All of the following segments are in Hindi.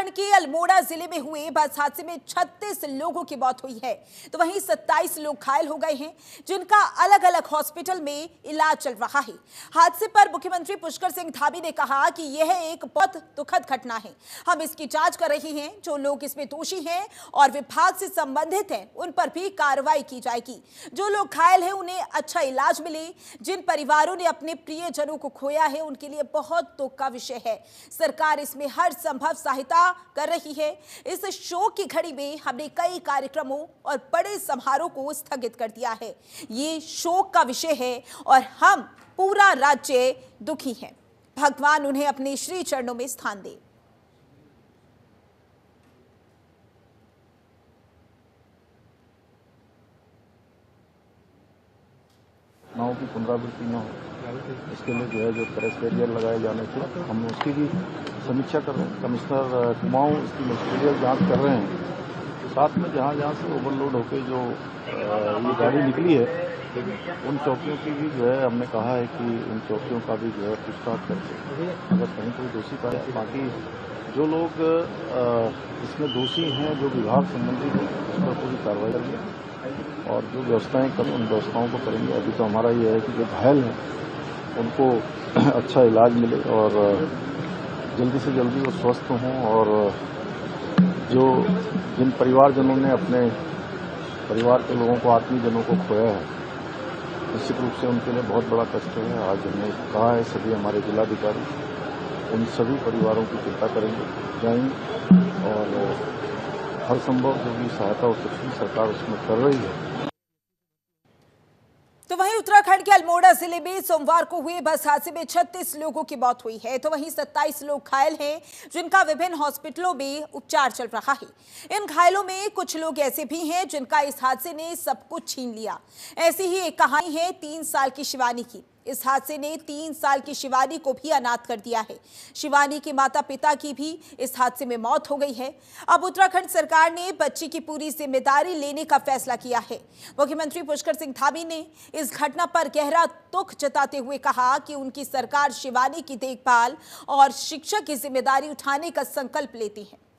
उत्तराखंड के अल्मोड़ा जिले में हुए बस हादसे में 36 लोगों की मौत हुई है, तो वहीं 27 लोग घायल हो गए हैं, जिनका अलग अलग हॉस्पिटल में इलाज चल रहा है। हादसे पर मुख्यमंत्री पुष्कर सिंह धामी ने कहा कि यह एक बहुत दुखद घटना है। हम इसकी जांच कर रहे हैं, जो लोग इसमें दोषी हैं और विभाग से संबंधित हैं, उन पर भी कार्रवाई की जाएगी। जो लोग घायल हैं उन्हें अच्छा इलाज मिले। जिन परिवारों ने अपने प्रियजनों को खोया है, उनके लिए बहुत दुख का विषय है। सरकार इसमें हर संभव सहायता कर रही है। इस शोक की घड़ी में हमने कई कार्यक्रमों और बड़े समारोह को स्थगित कर दिया है। ये शोक का विषय है और हम पूरा राज्य दुखी है। भगवान उन्हें अपने श्री चरणों में स्थान दे। घटनाओं की पुनरावृत्ति न हो, इसके लिए जो है जो क्रैश बैरियर लगाए जाने थे, हम उसकी भी समीक्षा कर रहे हैं। कमिश्नर कुमाऊं इसकी मटेरियल जांच कर रहे हैं। साथ में जहां जहां से ओवरलोड होकर जो ये गाड़ी निकली है, उन चौकियों की भी जो है हमने कहा है कि उन चौकियों का भी जो है पूछताछ करके अगर कहीं कोई दोषी पाया, बाकी जो लोग इसमें दोषी हैं, जो विभाग संबंधित है, उस पर पूरी कार्रवाई करेंगे और जो व्यवस्थाएं करें उन व्यवस्थाओं को करेंगे। अभी तो हमारा ये है कि जो घायल हैं उनको अच्छा इलाज मिले और जल्दी से जल्दी वो स्वस्थ हों और जो जिन परिवारजनों ने अपने परिवार के लोगों को, आत्मीयजनों को खोया है, निश्चित रूप से उनके लिए बहुत बड़ा कष्ट है। आज हमने कहा है सभी हमारे जिलाधिकारी उन सभी परिवारों की चिंता करेंगे, जाएंगे और हर संभव जो भी सहायता हो सकती है सरकार उसमें कर रही है। तो वहीं उत्तराखंड के अल्मोड़ा जिले में सोमवार को हुए बस हादसे में 36 लोगों की मौत हुई है, तो वहीं 27 लोग घायल हैं, जिनका विभिन्न हॉस्पिटलों में उपचार चल रहा है। इन घायलों में कुछ लोग ऐसे भी हैं जिनका इस हादसे ने सब कुछ छीन लिया। ऐसी ही एक कहानी है 3 साल की शिवानी की। इस हादसे ने 3 साल की शिवानी को भी अनाथ कर दिया है। शिवानी के माता पिता की भी इस हादसे में मौत हो गई है। अब उत्तराखंड सरकार ने बच्ची की पूरी जिम्मेदारी लेने का फैसला किया है। मुख्यमंत्री पुष्कर सिंह धामी ने इस घटना पर गहरा दुख जताते हुए कहा कि उनकी सरकार शिवानी की देखभाल और शिक्षा की जिम्मेदारी उठाने का संकल्प लेती है।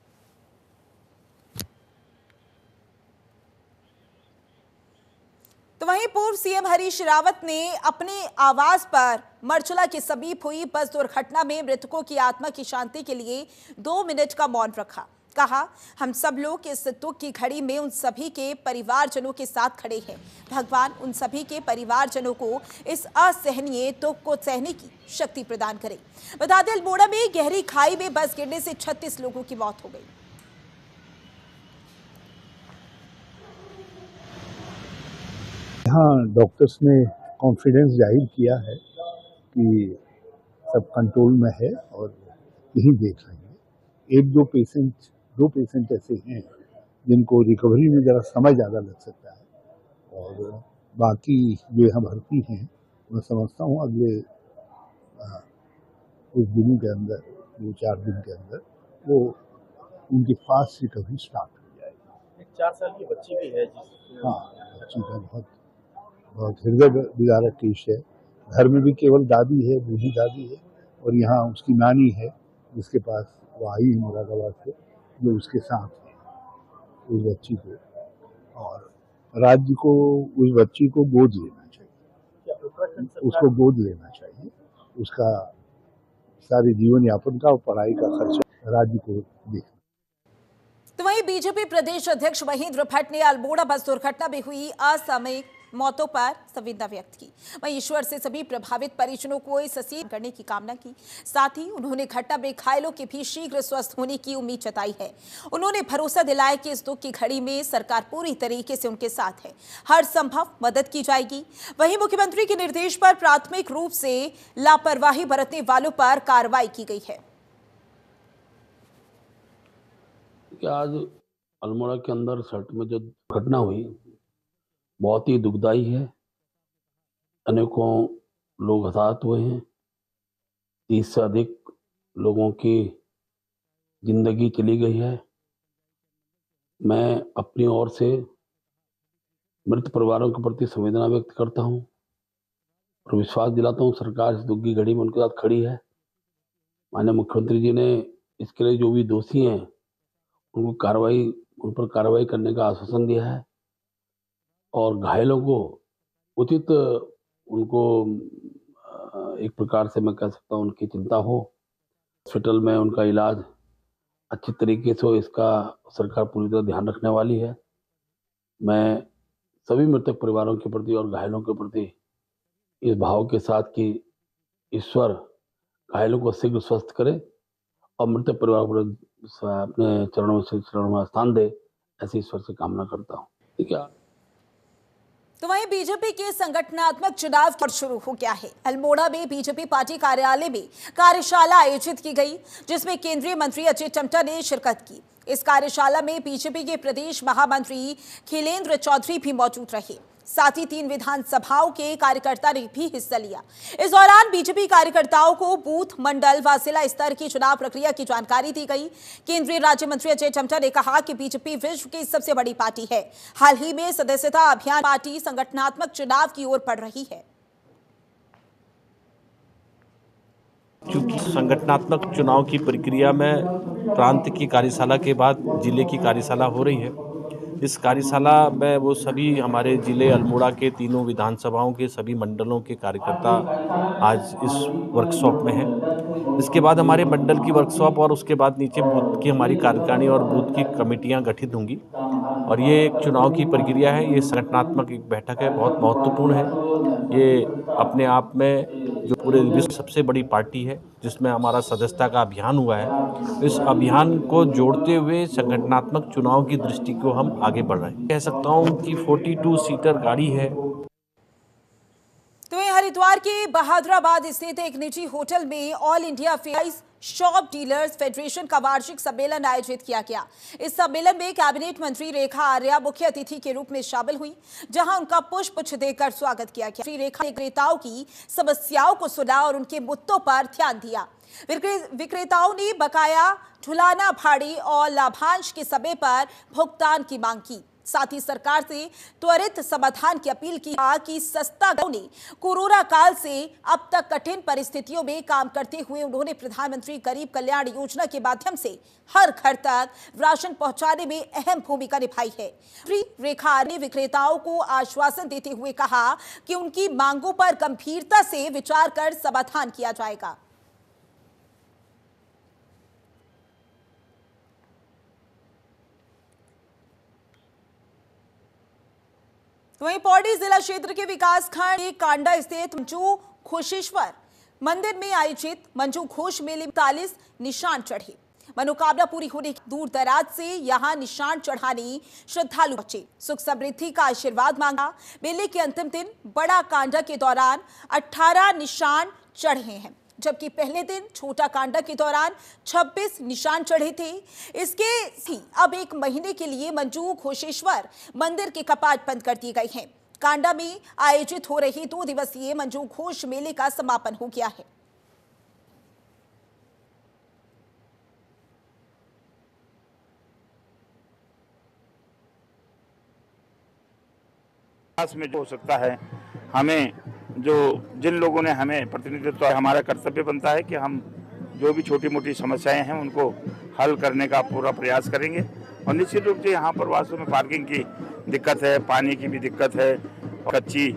तो वहीं पूर्व सीएम हरीश रावत ने अपने आवास पर मरचला के समीप हुई बस दुर्घटना में मृतकों की आत्मा की शांति के लिए 2 मिनट का मौन रखा। कहा, हम सब लोग इस दुख की घड़ी में उन सभी के परिवारजनों के साथ खड़े हैं। भगवान उन सभी के परिवारजनों को इस असहनीय दुख को सहने की शक्ति प्रदान करे। बता दें, अल्मोड़ा में गहरी खाई में बस गिरने से 36 लोगों की मौत हो गई। यहाँ डॉक्टर्स ने कॉन्फिडेंस जाहिर किया है कि सब कंट्रोल में है और यही देख रहे हैं। दो पेशेंट ऐसे हैं जिनको रिकवरी में ज़रा समय ज़्यादा लग सकता है और बाकी जो यहाँ भर्ती हैं, मैं समझता हूँ अगले कुछ दिनों के अंदर, 2-4 दिन के अंदर वो उनकी फास्ट रिकवरी स्टार्ट हो जाएगी। 4 साल की बच्ची भी है हाँ, बच्ची का बहुत हृदय विदारक केस है। घर में भी केवल दादी है, बूढ़ी दादी है और यहाँ उसकी नानी है जिसके पास वो आई है मुरादाबाद से, जो उसके साथ है उस बच्ची को, और राज्य को उस बच्ची को गोद लेना चाहिए। उसको गोद लेना चाहिए। उसका सारे जीवन यापन का और पढ़ाई का खर्चा राज्य को देखना। तो वहीं बीजेपी प्रदेश अध्यक्ष महेंद्र भट्ट ने अल्मोड़ा बस दुर्घटना में हुई असामयिक मौतों पर संवेदना व्यक्त की। वहीं ईश्वर से सभी प्रभावित परिजनों को इस सीट करने की कामना की। साथ ही उन्होंने घटना में घायलों के भी शीघ्र स्वस्थ होने की उम्मीद जताई है। उन्होंने भरोसा दिलाया कि इस दुख की घड़ी में सरकार पूरी तरीके से उनके साथ है, हर संभव मदद की जाएगी। वहीं मुख्यमंत्री के निर्देश पर प्राथमिक रूप से लापरवाही बरतने वालों पर कार्रवाई की गई है। आज अल्मोड़ा के अंदर सड़क में जो घटना हुई बहुत ही दुखदाई है। अनेकों लोग हताहत हुए हैं। 30 से अधिक लोगों की जिंदगी चली गई है। मैं अपनी ओर से मृत परिवारों के प्रति संवेदना व्यक्त करता हूं और विश्वास दिलाता हूं सरकार इस दुख की घड़ी में उनके साथ खड़ी है। माननीय मुख्यमंत्री जी ने इसके लिए जो भी दोषी हैं उन पर कार्रवाई करने का आश्वासन दिया है और घायलों को उचित उनको एक प्रकार से मैं कह सकता हूँ उनकी चिंता हो, हॉस्पिटल में उनका इलाज अच्छी तरीके से हो, इसका सरकार पूरी तरह ध्यान रखने वाली है। मैं सभी मृतक परिवारों के प्रति और घायलों के प्रति इस भाव के साथ कि ईश्वर घायलों को शीघ्र स्वस्थ करे और मृतक परिवार को अपने चरणों में स्थान दे, ऐसी ईश्वर से कामना करता हूँ। ठीक है। तो वहीं बीजेपी के संगठनात्मक चुनाव शुरू हो गया है। अल्मोड़ा में बीजेपी पार्टी कार्यालय में कार्यशाला आयोजित की गई, जिसमें केंद्रीय मंत्री अजय टम्टा ने शिरकत की। इस कार्यशाला में बीजेपी के प्रदेश महामंत्री खिलेंद्र चौधरी भी मौजूद रहे। साथ ही 3 विधानसभाओं के कार्यकर्ता ने भी हिस्सा लिया। इस दौरान बीजेपी कार्यकर्ताओं को बूथ, मंडल व जिला स्तर की चुनाव प्रक्रिया की जानकारी दी गई। केंद्रीय राज्य मंत्री अजय टम्टा ने कहा कि बीजेपी विश्व की सबसे बड़ी पार्टी है। हाल ही में सदस्यता अभियान पार्टी संगठनात्मक चुनाव की ओर बढ़ रही है। क्योंकि संगठनात्मक चुनाव की प्रक्रिया में प्रांत की कार्यशाला के बाद जिले की कार्यशाला हो रही है। इस कार्यशाला में वो सभी हमारे जिले अल्मोड़ा के 3 विधानसभाओं के सभी मंडलों के कार्यकर्ता आज इस वर्कशॉप में हैं। इसके बाद हमारे मंडल की वर्कशॉप और उसके बाद नीचे बूथ की हमारी कार्यकारिणी और बूथ की कमेटियां गठित होंगी और ये एक चुनाव की प्रक्रिया है। ये संगठनात्मक एक बैठक है, बहुत महत्वपूर्ण है। ये अपने आप में जो पूरे विश्व सबसे बड़ी पार्टी है जिसमें हमारा सदस्यता का अभियान हुआ है, इस अभियान को जोड़ते हुए संगठनात्मक चुनाव की दृष्टि को हम आगे बढ़ रहे हैं। कह सकता हूँ कि 42 सीटर गाड़ी है। तो हरिद्वार के बहादुराबाद स्थित एक निजी होटल में all India fair shop dealers federation का वार्षिक सम्मेलन आयोजित किया गया। इस सम्मेलन में कैबिनेट मंत्री रेखा आर्या मुख्य अतिथि के रूप में शामिल हुई, जहां उनका पुष्प देकर स्वागत किया गया। श्री रेखा ने विक्रेताओं की समस्याओं को सुना और उनके मुद्दों पर ध्यान दिया। विक्रेताओं ने बकाया ढुलाना भाड़े और लाभांश के समय पर भुगतान की मांग की। साथ ही सरकार से त्वरित समाधान की अपील की कि सस्ता ने कोरोना काल से अब तक कठिन परिस्थितियों में काम करते हुए उन्होंने प्रधानमंत्री गरीब कल्याण योजना के माध्यम से हर घर तक राशन पहुंचाने में अहम भूमिका निभाई है। श्री रेखा ने विक्रेताओं को आश्वासन देते हुए कहा कि उनकी मांगों पर गंभीरता से विचार कर समाधान किया जाएगा। वहीं पौड़ी जिला क्षेत्र के विकास खंड कांडा स्थित मंजू घोषेश्वर मंदिर में आयोजित मंजू घोष मेले 45 निशान चढ़े। मनोकामना पूरी होने की दूर दराज से यहां निशान चढ़ाने श्रद्धालु पहुंचे, सुख समृद्धि का आशीर्वाद मांगा। मेले के अंतिम दिन बड़ा कांडा के दौरान 18 निशान चढ़े हैं, जबकि पहले दिन छोटा कांडा के दौरान 26 निशान चढ़े थे। इसके ही अब 1 महीने के लिए मंजू घोषेश्वर मंदिर के कपाट बंद कर दिए गए हैं। कांडा में आयोजित हो रही 2 दिवसीय मंजू घोष मेले का समापन हो गया है। में जो हो सकता है, हमें जो जिन लोगों ने हमें प्रतिनिधित्व, हमारा कर्तव्य बनता है कि हम जो भी छोटी मोटी समस्याएं हैं उनको हल करने का पूरा प्रयास करेंगे। और निश्चित रूप से यहाँ पर वास्तव में पार्किंग की दिक्कत है, पानी की भी दिक्कत है, कच्ची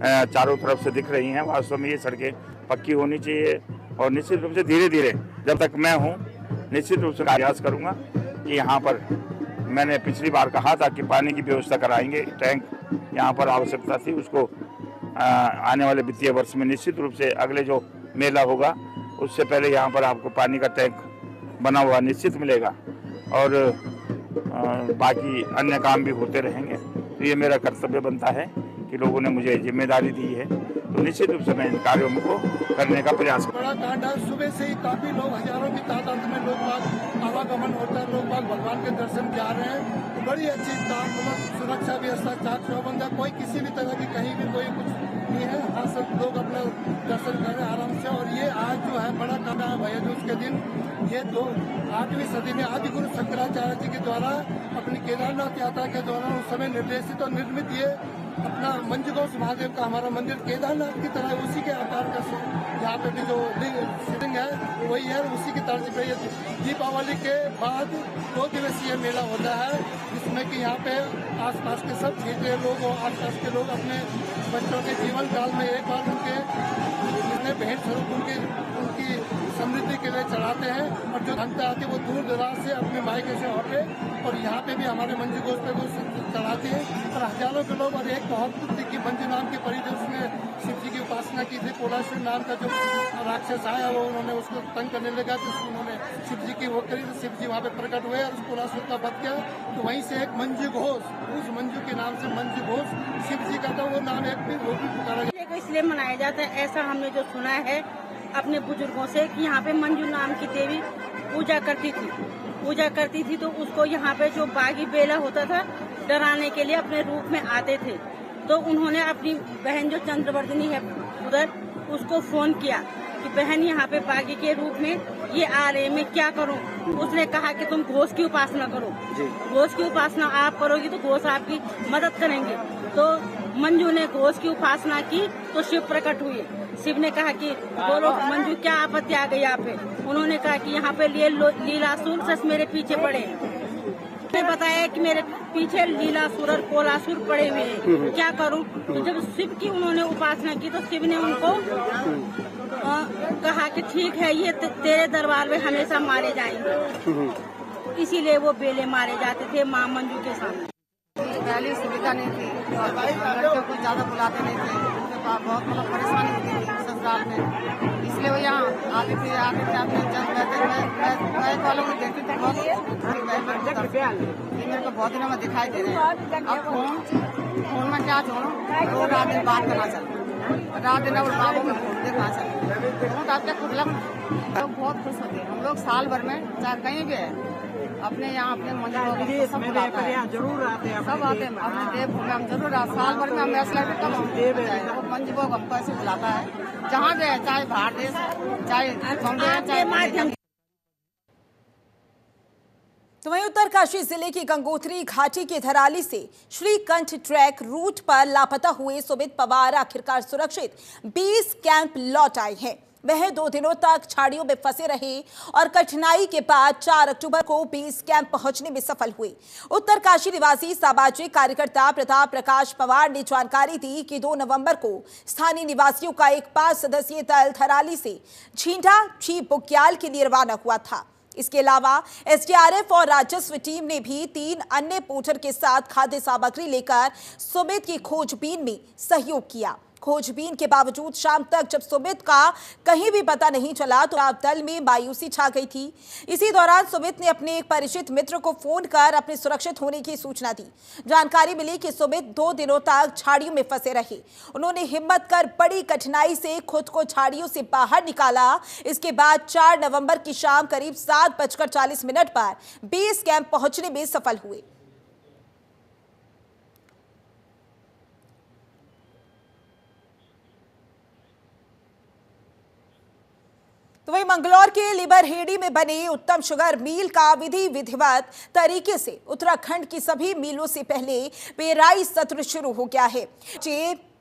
चारों तरफ से दिख रही हैं। वास्तव में ये सड़कें पक्की होनी चाहिए और निश्चित रूप से धीरे धीरे, जब तक मैं हूँ, निश्चित रूप से प्रयास करूँगा कि यहाँ पर, मैंने पिछली बार कहा था कि पानी की व्यवस्था कराएंगे। टैंक यहाँ पर आवश्यकता थी, उसको आने वाले वित्तीय वर्ष में निश्चित रूप से, अगले जो मेला होगा उससे पहले यहाँ पर आपको पानी का टैंक बना हुआ निश्चित मिलेगा और बाकी अन्य काम भी होते रहेंगे। तो ये मेरा कर्तव्य बनता है कि लोगों ने मुझे जिम्मेदारी दी है, तो निश्चित रूप से मैं इन कार्यों को करने का प्रयास करूँगा। बड़ा कांडा सुबह से ही काफी लोग, हजारों की तादाद में लोग आवागमन होता है, लोग भगवान के दर्शन जा रहे हैं। तो बड़ी अच्छी सुरक्षा व्यवस्था, चाक चौबंद, कोई किसी भी तरह की कहीं भी कोई कुछ नहीं है। हाँ, सब लोग अपना दर्शन कर रहे हैं आराम से। और ये आज जो है बड़ा कांडा भैया दूज के दिन, ये 8वीं सदी में आदि गुरु शंकराचार्य जी के द्वारा अपनी केदारनाथ यात्रा के दौरान उस समय निर्देशित और निर्मित ये अपना मंजू घोष महादेव का हमारा मंदिर केदारनाथ की तरह उसी के आकार का यहाँ पे भी जो सीटिंग है वही है, उसी की तर्ज पे ये दीपावली के बाद 2 दिवसीय मेला होता है, जिसमें कि यहाँ पे आसपास के सब क्षेत्रीय लोग और आसपास के लोग अपने बच्चों के जीवन काल में एक बार उनके जितने भेंट स्वरूप उनकी समृद्धि के लिए चढ़ाते हैं। और जो जनता आती है वो दूर दराज से अपने मायके से होते और यहाँ पे भी हमारे मंजू घोष पे वो चढ़ाते हैं। और हजारों के लोग, और एक बहुत थी कि मंजू नाम की परी थी, उसने शिव जी की उपासना की थी। कोलासुर नाम का जो राक्षस आया वो उन्होंने उसको तंग करने लगा, तो उन्होंने शिव जी की वो करी, तो शिव जी वहाँ पे प्रकट हुए और उस कोलासुर का वध किया। तो वहीं से एक मंजू घोष, उस मंजू के नाम से मंजू घोष शिव जी का था, वो नाम एक भी वो भी पुकारा गया। इसलिए मनाया जाता है, ऐसा हमने जो सुना है अपने बुजुर्गों से कि यहाँ पे मंजू नाम की देवी पूजा करती थी तो उसको यहाँ पे जो बागी बेला होता था डराने के लिए अपने रूप में आते थे। तो उन्होंने अपनी बहन जो चंद्रवर्धिनी है उधर उसको फोन किया कि बहन यहाँ पे बागी के रूप में ये आ रहे, मैं क्या करूँ। उसने कहा कि तुम घोष की उपासना करो, घोष की उपासना आप करोगी तो घोष आपकी मदद करेंगे। तो मंजू ने घोष की उपासना की तो शिव प्रकट हुए। शिव ने कहा कि बोलो मंजू क्या आपत्ति आ गई यहाँ पे। उन्होंने कहा कि यहाँ पे लीलासुर सच मेरे पीछे पड़े। ने बताया कि मेरे पीछे लीलासुर और कोलासुर पड़े हुए हैं, क्या करूं। तो जब शिव की उन्होंने उपासना की तो शिव ने उनको कहा कि ठीक है, ये तेरे दरबार में हमेशा मारे जाएंगे। इसीलिए वो बेले मारे जाते थे माँ मंजू के सामने। पहले सुविधा नहीं थी, लड़कियों को ज्यादा बुलाते नहीं थे, बहुत मतलब परेशानी होती थी ससुराल में। इसलिए वो यहाँ आते थे अपने वालों को देखते थे। बहुत मेरे को बहुत दिनों में दिखाई दे रहे हैं। अब फोन में क्या छोड़ो, वो रात दिन बात करना चलता, रात दिन और बाबू में फोन देखना चलता। आपके खुद लोग बहुत खुश होते हैं। हम लोग साल भर में चाहे कहीं भी है अपने यहाँ अपने मंदिर जरूर आते हैं, सब आते हैं अपने देवभूमि हम जरूर आते। साल भर में हम ऐसा लगता है कब मंदिर को हमको ऐसे बुलाता है, जहाँ भी है, चाहे बाहर देश चाहे बॉम्बे चाहे। तो वहीं उत्तरकाशी जिले की गंगोत्री घाटी के धराली से श्रीकंठ ट्रैक रूट पर लापता हुए सुमित पवार आखिरकार सुरक्षित बेस कैंप लौट आए हैं। वह 2 दिनों तक झाड़ियों में फंसे रहे और कठिनाई के बाद 4 अक्टूबर को बेस कैंप पहुंचने में सफल हुए। उत्तरकाशी निवासी सामाजिक कार्यकर्ता प्रताप प्रकाश पवार ने जानकारी दी कि 2 नवंबर को स्थानीय निवासियों का एक 5 सदस्यीय दल धराली से झींडा ची बुग्याल के लिए रवाना हुआ था। इसके अलावा एसडीआरएफ और राजस्व टीम ने भी 3 अन्य पोर्टर के साथ खाद्य सामग्री लेकर सुमित की खोजबीन में सहयोग किया। खोजबीन के बावजूद शाम तक जब सुमित का कहीं भी पता नहीं चला तो दल में मायूसी छा गई थी। इसी दौरान सुमित ने अपने एक परिचित मित्र को फोन कर अपने सुरक्षित होने की सूचना दी। जानकारी मिली कि सुमित 2 दिनों तक झाड़ियों में फंसे रहे। उन्होंने हिम्मत कर बड़ी कठिनाई से खुद को झाड़ियों से बाहर निकाला। इसके बाद 4 नवंबर की शाम करीब 7:40 पर बेस कैंप पहुंचने में सफल हुए। तो वहीं मंगलौर के लिबरहेड़ी में बने उत्तम शुगर मिल का विधिवत तरीके से उत्तराखंड की सभी मिलों से पहले पेराई सत्र शुरू हो गया है।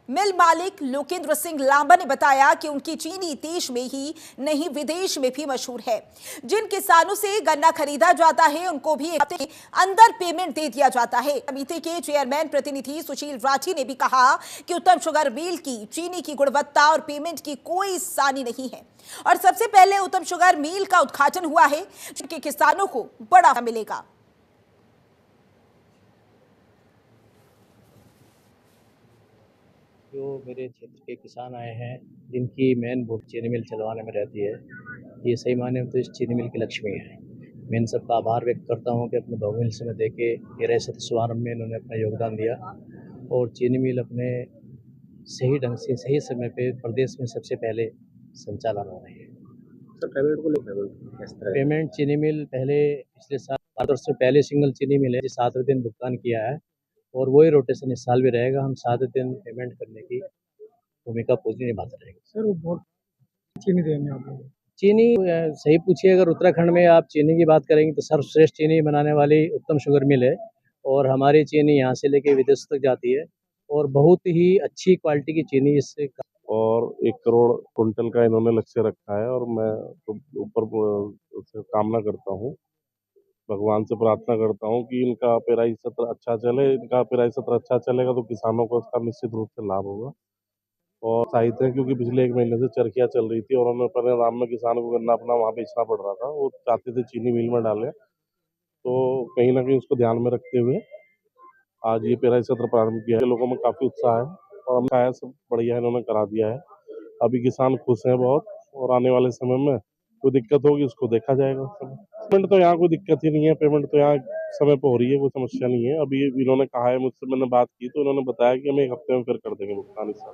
मिल मालिक लोकेंद्र सिंह लांबा ने बताया कि उनकी चीनी देश में ही नहीं विदेश में भी मशहूर है। जिन किसानों से गन्ना खरीदा जाता है उनको भी एक हफ्ते के अंदर पेमेंट दे दिया जाता है। समिति के चेयरमैन प्रतिनिधि सुशील राठी ने भी कहा कि उत्तम शुगर मिल की चीनी की गुणवत्ता और पेमेंट की कोई सानी नहीं है और सबसे पहले उत्तम शुगर मिल का उद्घाटन हुआ है, जिनके किसानों को बड़ा मिलेगा। जो मेरे क्षेत्र के किसान आए हैं जिनकी मेन भूख चीनी मिल चलवाने में रहती है, ये सही माने तो इस चीनी मिल की लक्ष्मी है। मैं इन सबका आभार व्यक्त करता हूँ कि अपने बहुमिल समय दे के 13 शुभारंभ में इन्होंने अपना योगदान दिया और चीनी मिल अपने सही ढंग से सही समय पे प्रदेश में सबसे पहले संचालन हो रही है। सर पेमेंट को लेकर पेमेंट चीनी मिल पहले पिछले साल 7 वर्ष से पहले सिंगल चीनी मिल है 7 दिन भुगतान किया है और वही रोटेशन इस साल भी रहेगा। हम 7 दिन पेमेंट करने की भूमिका पूरी निभाते रहेंगे। सर वो बहुत चीनी देंगे आप लोग? चीनी सही पूछिए, अगर उत्तराखंड में आप चीनी की बात करेंगे तो सर्वश्रेष्ठ चीनी बनाने वाली उत्तम शुगर मिल है और हमारी चीनी यहाँ से लेके विदेश तक जाती है और बहुत ही अच्छी क्वालिटी की चीनी इससे और 1 करोड़ क्विंटल का इन्होंने लक्ष्य रखा है और मैं तो ऊपर से कामना करता हूँ, भगवान से प्रार्थना करता हूँ कि इनका पेराई सत्र अच्छा चले। इनका पेराई सत्र अच्छा चलेगा तो किसानों को इसका निश्चित रूप से लाभ होगा और उत्साहित है क्योंकि पिछले 1 महीने से चरखियाँ चल रही थी और उन्हें परिणाम में किसानों को गन्ना अपना वहाँ बेचना पड़ रहा था। वो चाहते थे चीनी मिल में डालें, तो कहीं न कहीं उसको ध्यान में रखते हुए आज ये पेराई सत्र प्रारंभ किया है। लोगों में काफ़ी उत्साह है और हमने कहा है सब बढ़िया इन्होंने करा दिया है। अभी किसान खुश हैं बहुत और आने वाले समय में कोई दिक्कत होगी उसको देखा जाएगा उस समय। पेमेंट तो यहाँ कोई दिक्कत ही नहीं है, पेमेंट तो यहाँ समय पे हो रही है, कोई समस्या नहीं है। अभी इन्होंने कहा है मुझसे, मैंने बात की तो इन्होंने बताया कि हम 1 हफ्ते में फिर कर देंगे भुगतान इस साल।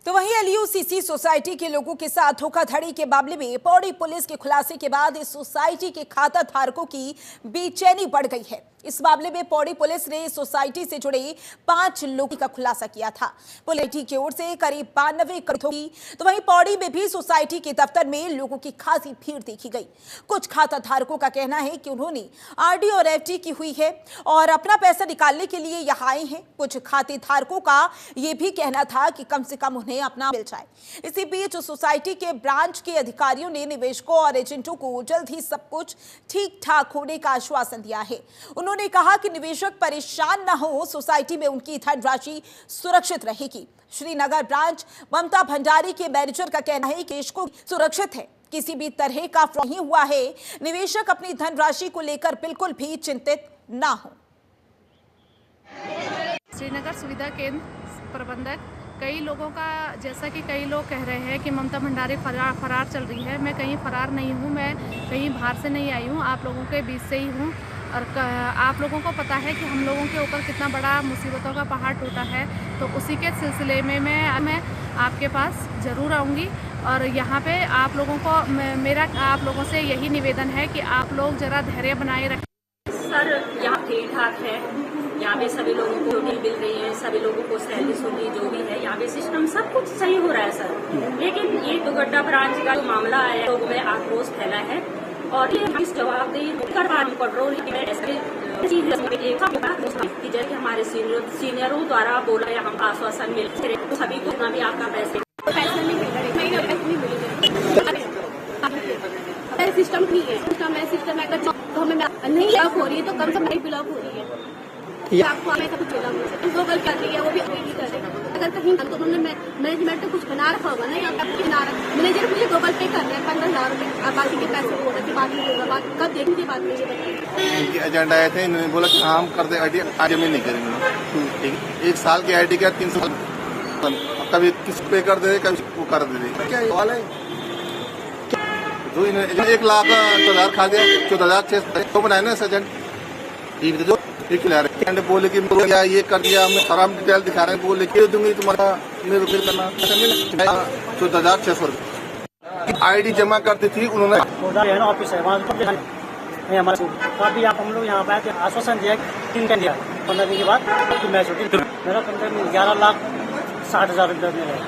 तो वहीं LUCC सोसाइटी के लोगों के साथ धोखाधड़ी के मामले में पौड़ी पुलिस के खुलासे के बाद इस सोसाइटी के खाता धारकों की बेचैनी बढ़ गई है। इस मामले में पौड़ी पुलिस ने सोसाइटी से जुड़े 5 लोगों का खुलासा किया था। पुलिस की ओर से करीब 92 करोड़ की, तो वहीं पौड़ी में भी सोसाइटी के दफ्तर में लोगों की खासी भीड़ देखी गई। कुछ खाता धारकों का कहना है कि उन्होंने RD और FD की हुई है और अपना पैसा निकालने के लिए यहाँ आए हैं। कुछ खाते धारकों का ये भी कहना था कि कम से कम उन्हें अपना मिल जाए। इसी बीच सोसाइटी के ब्रांच के अधिकारियों ने निवेशकों और एजेंटों को जल्द ही सब कुछ ठीक ठाक होने का आश्वासन दिया है। उन्होंने कहा कि निवेशक परेशान न हो, सोसाइटी में उनकी धनराशि सुरक्षित रहेगी। श्रीनगर ब्रांच ममता भंडारी के मैनेजर का कहना है कि निवेशकों सुरक्षित है, किसी भी तरह का फ्रॉड नहीं हुआ है। निवेशक अपनी धनराशि को लेकर बिल्कुल भी चिंतित न हो। श्रीनगर सुविधा केंद्र प्रबंधक, कई लोगों का, जैसा कि कई लोग कह रहे हैं कि ममता भंडारी फरार चल रही है। मैं कहीं फरार नहीं हूँ, मैं कहीं बाहर से नहीं आई हूँ, आप लोगों के बीच से ही हूँ। और आप लोगों को पता है कि हम लोगों के ऊपर कितना बड़ा मुसीबतों का पहाड़ टूटा है, तो उसी के सिलसिले में मैं आपके पास ज़रूर आऊँगी। और यहाँ पे आप लोगों को मेरा आप लोगों से यही निवेदन है कि आप लोग ज़रा धैर्य बनाए रखें। सर, यहाँ ठीक ठाक है, यहाँ पे सभी लोगों को डील मिल रही है, सभी लोगों को सैलरी सुनरी जो भी है, यहाँ पे सिस्टम सब कुछ सही हो रहा है सर। लेकिन ये दुगड्डा ब्रांच का जो मामला है, लोगों में आक्रोश फैला है और ये इस जवाबदेही कर कंट्रोल जैसे हमारे सीनियरों द्वारा बोला या हम आश्वासन मिल तो सभी को भी आपका पैसे नहीं मिल रहे, सिस्टम नहीं है, सिस्टम अगर तो हमें नहीं ब्लॉक हो रही है तो कम से कम ब्लॉक हो रही है। आपको हमें सब कुछ गूगल कर रही है, वो भी नहीं कर रही। अगर कहीं तो उन्होंने मैनेजमेंट ने कुछ बना रखा होगा ना, यहाँ पे बना रखा मैनेजर मुझे गूगल पे कर रहे हैं 15,000 रुपये, और बाकी के पैसे बोल रहे बाद में होगा, कब देखने के बाद मुझे बताइए। एजेंडा आए थे, इन्होंने बोला कि हम कर दे ID, आज में नहीं करेंगे। 1 साल की ID का 3 साल, कभी किसी पे कर दे, कभी वो कर दे। क्या सवाल है? जो इन्होंने 1 लाख 14,000 खा दिया, 14,600 तो बनाए ना एजेंट, जो बोले कि ये कर दिया, हमने खराब डिटेल दिखा रहे हैं, बोले कि दूंगी तुम्हारा मेरे फिर करना 14,600 रुपये ID जमा करती थी उन्होंने। ऑफिस है हमारे अभी आप हम लोग यहाँ पे आश्वासन दिया 3 दिन दिया, 15 दिन के बाद तो मैं छुट्टी मेरा 11,60,000 रुपये मिला है।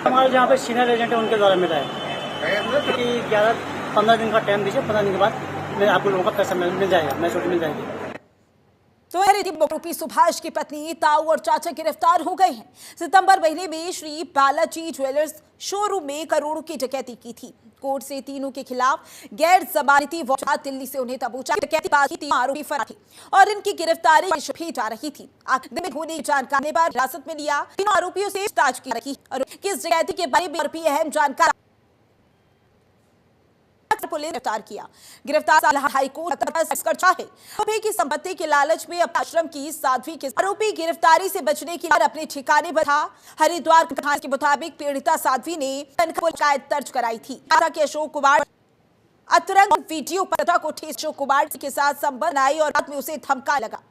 हमारे जहाँ पे सीनियर एजेंट है उनके द्वारा मिला है कि 15 दिन का टाइम दीजिए, 15 दिन के बाद मैं आप लोगों का पैसा मिल जाएगा, मैं छुट्टी मिल जाएगी। तो आरोपी सुभाष की पत्नी, ताऊ और चाचा गिरफ्तार हो गए हैं। सितंबर महीने में श्री बालाजी ज्वेलर्स शोरूम में करोड़ों की डकैती की थी। कोर्ट से तीनों के खिलाफ गैर जमानती वारंट, दिल्ली से उन्हें दबोचा। डकैती बाकी 3 आरोपी फरार थे और इनकी गिरफ्तारी भी जा रही थी। आखिर होने जानकारी पर हिरासत में लिया, तीनों आरोपियों से पूछताछ की रही और किस डकैती के बारे में आरोपी अहम जानकारी पुलिस ने गिरफ्तार किया। गिरफ्तार हाईकोर्ट है की संपत्ति के लालच में आश्रम की साध्वी के आरोपी गिरफ्तारी से बचने के लिए अपने ठिकाने पर था। हरिद्वार के मुताबिक पीड़िता साध्वी ने शिकायत दर्ज कराई थी कि अशोक कुमार अतरंग वीडियो पर को ठेस अशोक कुमार के साथ संबंध आई और बाद में उसे धमका लगा।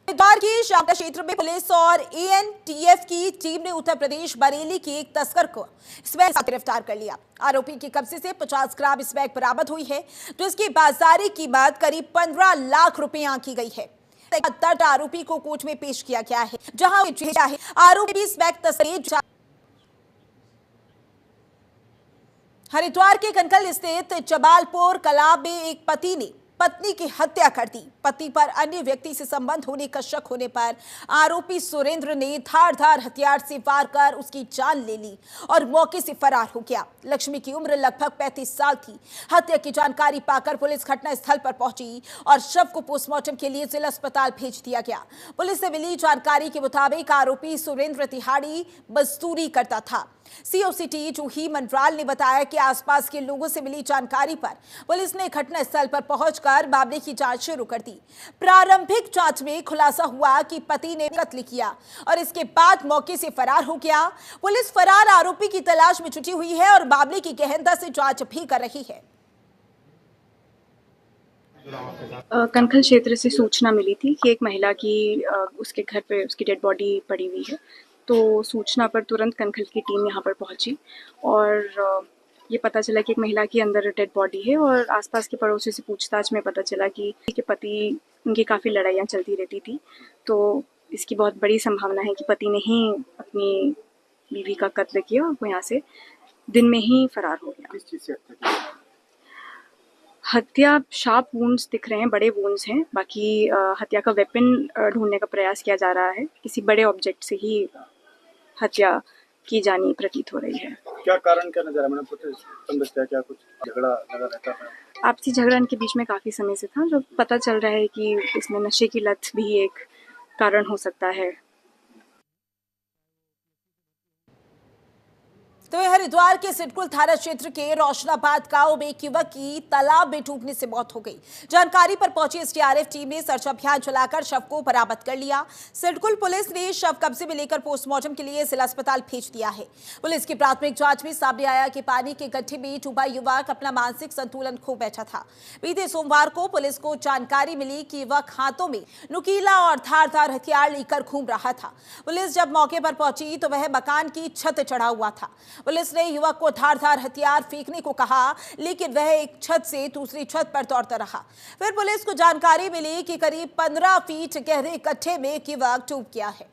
हरिद्वार की शामला क्षेत्र में पुलिस और ANTF की टीम ने उत्तर प्रदेश बरेली के एक तस्कर को स्मैक गिरफ्तार कर लिया। आरोपी के कब्जे से 50 ग्राम स्मैक बरामद हुई है, जिसकी बाजारी कीमत करीब 15 लाख रुपए आंकी गई है। आरोपी को कोर्ट में पेश किया गया है, जहां आरोपी स्मैक तस्कर हरिद्वार के कनकल स्थित जमालपुर कला में एक पति ने पत्नी की हत्या कर दी। पति पर अन्य व्यक्ति से संबंध होने का शक होने पर आरोपी सुरेंद्र ने धारदार हथियार से वार कर उसकी जान ले ली और मौके से फरार हो गया। लक्ष्मी की उम्र लगभग 35 साल थी। हत्या की जानकारी पाकर पुलिस घटनास्थल पर पहुंची और शव को पोस्टमार्टम के लिए जिला अस्पताल भेज दिया गया। पुलिस से मिली जानकारी के मुताबिक आरोपी सुरेंद्र तिहाड़ी मजदूरी करता था। सीओसीटी जूही मनराल ने बताया कि आसपास के लोगों से मिली जानकारी पर पुलिस ने घटनास्थल पर पहुंचकर मामले की जांच शुरू कर दी। प्रारंभिक जांच में खुलासा हुआ कि पति ने कत्ल किया और इसके बाद मौके से फरार हो गया। पुलिस फरार आरोपी की तलाश में जुटी हुई है और मामले की गहनता से जांच भी कर रही है। कनखल क्षेत्र से सूचना मिली थी कि एक महिला की उसके घर पे उसकी डेड बॉडी पड़ी हुई है। तो सूचना पर तुरंत कनखल की टीम यहाँ पर पहुंची और ये पता चला कि एक महिला की अंदर डेड बॉडी है और आसपास के पड़ोसी से पूछताछ में पता चला कि पति उनकी काफ़ी लड़ाइयाँ चलती रहती थी। तो इसकी बहुत बड़ी संभावना है कि पति ने ही अपनी बीवी का कत्ल किया और वो यहाँ से दिन में ही फरार हो गया। किस चीज़ से हत्या की? हत्या शार्प वुंड्स दिख रहे हैं, बड़े वुंड्स हैं। बाकी हत्या का वेपन ढूंढने का प्रयास किया जा रहा है। किसी बड़े ऑब्जेक्ट से ही हत्या की जानी प्रतीत हो रही है। क्या कारण क्या नजर आया? मैंने क्या कुछ झगड़ा लगा रहता था? आपसी झगड़ा इनके बीच में काफी समय से था। जो पता चल रहा है कि इसमें नशे की लत भी एक कारण हो सकता है। तो हरिद्वार के सिडकुल थाना क्षेत्र के रोशनाबाद गांव में एक युवक की तालाब में डूबने से मौत हो गई। जानकारी पर पहुंची एसडीआरएफ टीम ने सर्च अभियान चलाकर शव को बरामद कर लिया। सिडकुल पुलिस ने शव कब्जे में लेकर पोस्टमार्टम के लिए जिला अस्पताल भेज दिया है। पुलिस की प्राथमिक जांच में सामने आया कि पानी के गड्ढे में डूबा युवक अपना मानसिक संतुलन खो बैठा था। बीते सोमवार को पुलिस को जानकारी मिली कि युवक हाथों में नुकीला और धारदार हथियार लेकर घूम रहा था। पुलिस जब मौके पर पहुंची तो वह मकान की छत चढ़ा हुआ था। पुलिस ने युवक को धारदार हथियार फेंकने को कहा, लेकिन वह एक छत से दूसरी छत पर दौड़ता रहा। फिर पुलिस को जानकारी मिली कि करीब 15 फीट गहरे गड्ढे में एक युवक डूब गया है।